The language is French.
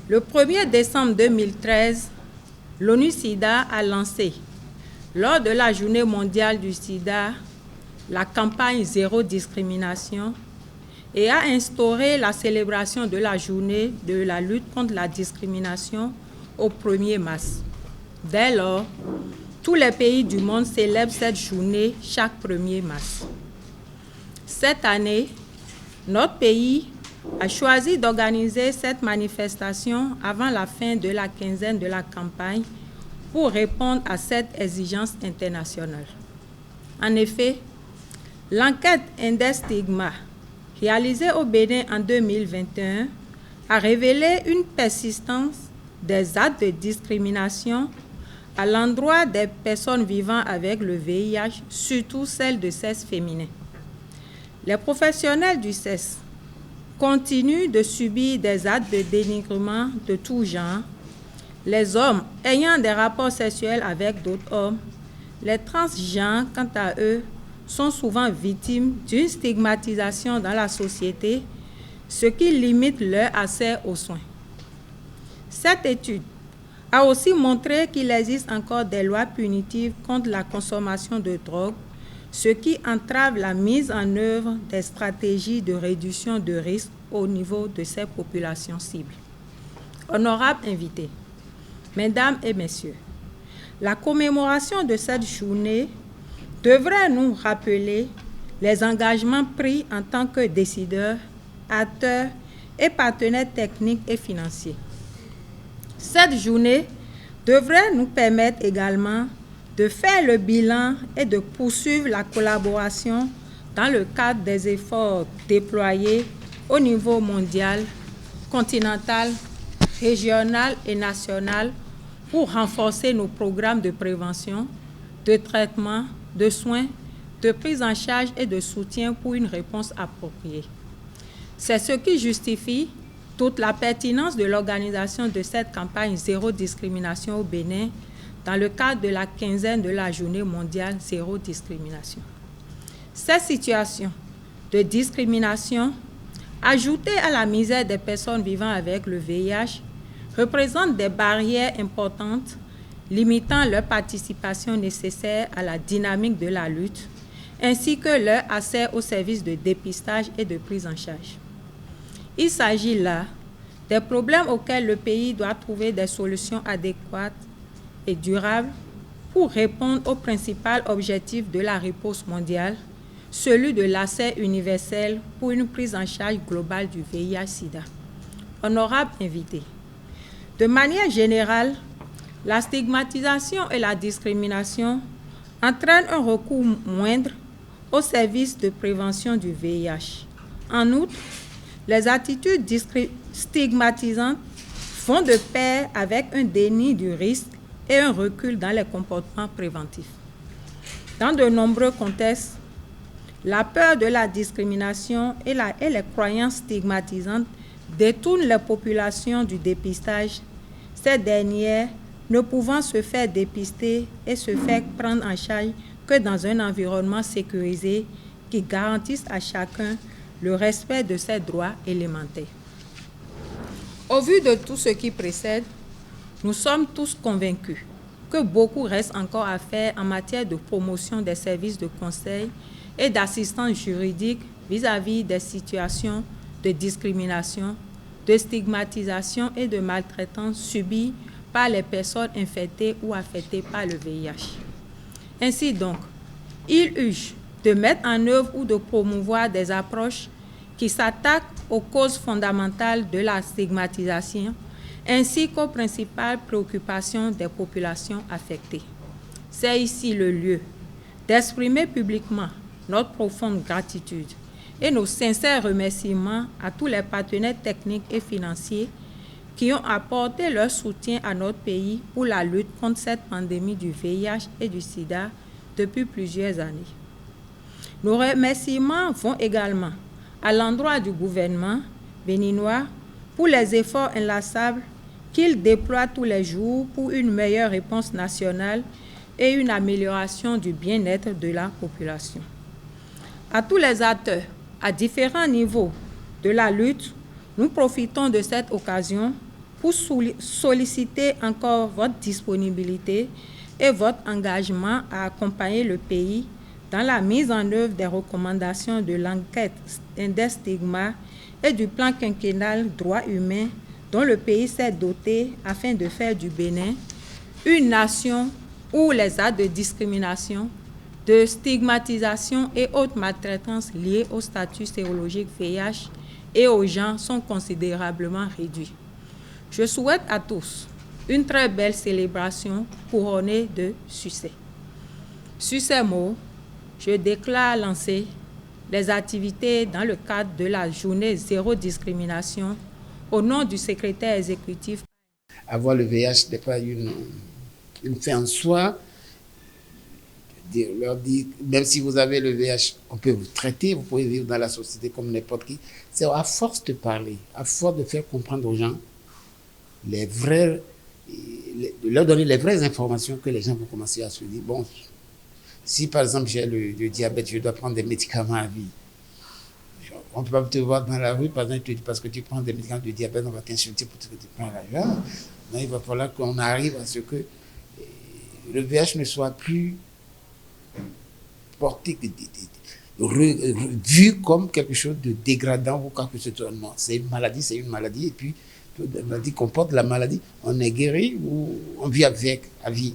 Le 1er décembre 2013, l'ONU-SIDA a lancé, lors de la Journée mondiale du SIDA, la campagne Zéro discrimination et a instauré la célébration de la journée de la lutte contre la discrimination au 1er mars. Dès lors, tous les pays du monde célèbrent cette journée chaque 1er mars. Cette année, notre pays a choisi d'organiser cette manifestation avant la fin de la quinzaine de la campagne pour répondre à cette exigence internationale. En effet, l'enquête Indestigma, réalisée au Bénin en 2021, a révélé une persistance des actes de discrimination à l'endroit des personnes vivant avec le VIH, surtout celles de sexe féminin. Les professionnels du sexe continuent de subir des actes de dénigrement de tout genre. Les hommes ayant des rapports sexuels avec d'autres hommes, les transgenres, quant à eux, sont souvent victimes d'une stigmatisation dans la société, ce qui limite leur accès aux soins. Cette étude a aussi montré qu'il existe encore des lois punitives contre la consommation de drogue, ce qui entrave la mise en œuvre des stratégies de réduction de risque au niveau de ces populations cibles. Honorables invités, Mesdames et Messieurs, la commémoration de cette journée devrait nous rappeler les engagements pris en tant que décideurs, acteurs et partenaires techniques et financiers. Cette journée devrait nous permettre également de faire le bilan et de poursuivre la collaboration dans le cadre des efforts déployés au niveau mondial, continental, régional et national pour renforcer nos programmes de prévention, de traitement, de soins, de prise en charge et de soutien pour une réponse appropriée. C'est ce qui justifie toute la pertinence de l'organisation de cette campagne Zéro discrimination au Bénin dans le cadre de la quinzaine de la Journée mondiale Zéro discrimination. Ces situations de discrimination, ajoutées à la misère des personnes vivant avec le VIH, représentent des barrières importantes limitant leur participation nécessaire à la dynamique de la lutte, ainsi que leur accès aux services de dépistage et de prise en charge. Il s'agit là des problèmes auxquels le pays doit trouver des solutions adéquates et durables pour répondre au principal objectif de la riposte mondiale, celui de l'accès universel pour une prise en charge globale du VIH-Sida. Honorables invités, de manière générale, la stigmatisation et la discrimination entraînent un recours moindre aux services de prévention du VIH. En outre, les attitudes stigmatisantes vont de pair avec un déni du risque et un recul dans les comportements préventifs. Dans de nombreux contextes, la peur de la discrimination et les croyances stigmatisantes détournent les populations du dépistage, ces dernières ne pouvant se faire dépister et se faire prendre en charge que dans un environnement sécurisé qui garantisse à chacun le respect de ses droits élémentaires. Au vu de tout ce qui précède, nous sommes tous convaincus que beaucoup reste encore à faire en matière de promotion des services de conseil et d'assistance juridique vis-à-vis des situations de discrimination, de stigmatisation et de maltraitance subies par les personnes infectées ou affectées par le VIH. Ainsi donc, il urge de mettre en œuvre ou de promouvoir des approches qui s'attaquent aux causes fondamentales de la stigmatisation ainsi qu'aux principales préoccupations des populations affectées. C'est ici le lieu d'exprimer publiquement notre profonde gratitude et nos sincères remerciements à tous les partenaires techniques et financiers qui ont apporté leur soutien à notre pays pour la lutte contre cette pandémie du VIH et du sida depuis plusieurs années. Nos remerciements vont également à l'endroit du gouvernement béninois pour les efforts inlassables qu'il déploie tous les jours pour une meilleure réponse nationale et une amélioration du bien-être de la population. À tous les acteurs, à différents niveaux de la lutte, nous profitons de cette occasion pour solliciter encore votre disponibilité et votre engagement à accompagner le pays dans la mise en œuvre des recommandations de l'enquête Index Stigma et du plan quinquennal droits humains dont le pays s'est doté afin de faire du Bénin une nation où les actes de discrimination, de stigmatisation et autres maltraitances liées au statut sérologique VIH et aux gens sont considérablement réduits. Je souhaite à tous une très belle célébration couronnée de succès. Sur ces mots, je déclare lancer les activités dans le cadre de la journée zéro discrimination au nom du secrétaire exécutif. Avoir le VIH n'est pas une fin en soi. Leur dire, même si vous avez le VIH, on peut vous traiter, vous pouvez vivre dans la société comme n'importe qui. C'est à force de parler, à force de faire comprendre aux gens de leur donner les vraies informations que les gens vont commencer à se dire, bon, si par exemple j'ai le diabète, je dois prendre des médicaments à vie. On ne peut pas te voir dans la rue, par exemple, parce que tu prends des médicaments de diabète, on va t'insulter pour ce que tu prends l'argent. Donc il va falloir qu'on arrive à ce que le VIH ne soit plus porté, vu comme quelque chose de dégradant ou quoi que ce soit. Non, c'est une maladie, et puis une maladie comporte la maladie, on est guéri ou on vit avec, à vie.